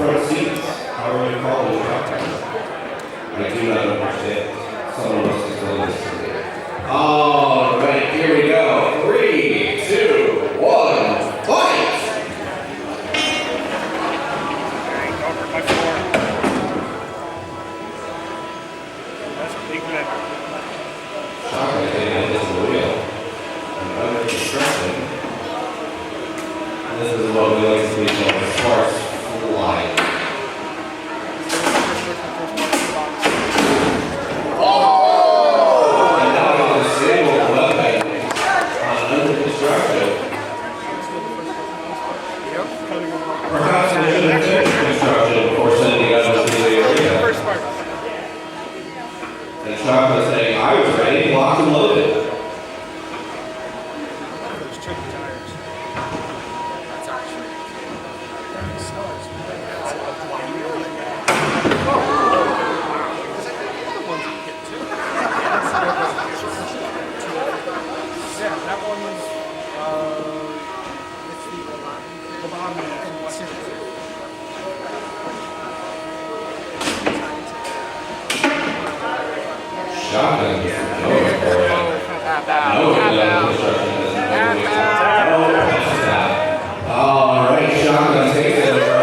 front seats. How are you calling it? I do not understand. Someone must have told this to me. All right, here we go. 3, 2, 1, fight! Over by 4. That's a big member. Chocolate taking this is the wheel. And under construction. And this is what we like to see called sparks flying. Oh! And now we have a single weapon on under construction. Perhaps we should have finished construction before sending us to the area. And Chocolate saying, I was ready, locked and loaded. Those tricky tires. That's actually. Yeah, that one was. It's the bottom Civic. Shotgun. No, Tap out. construction.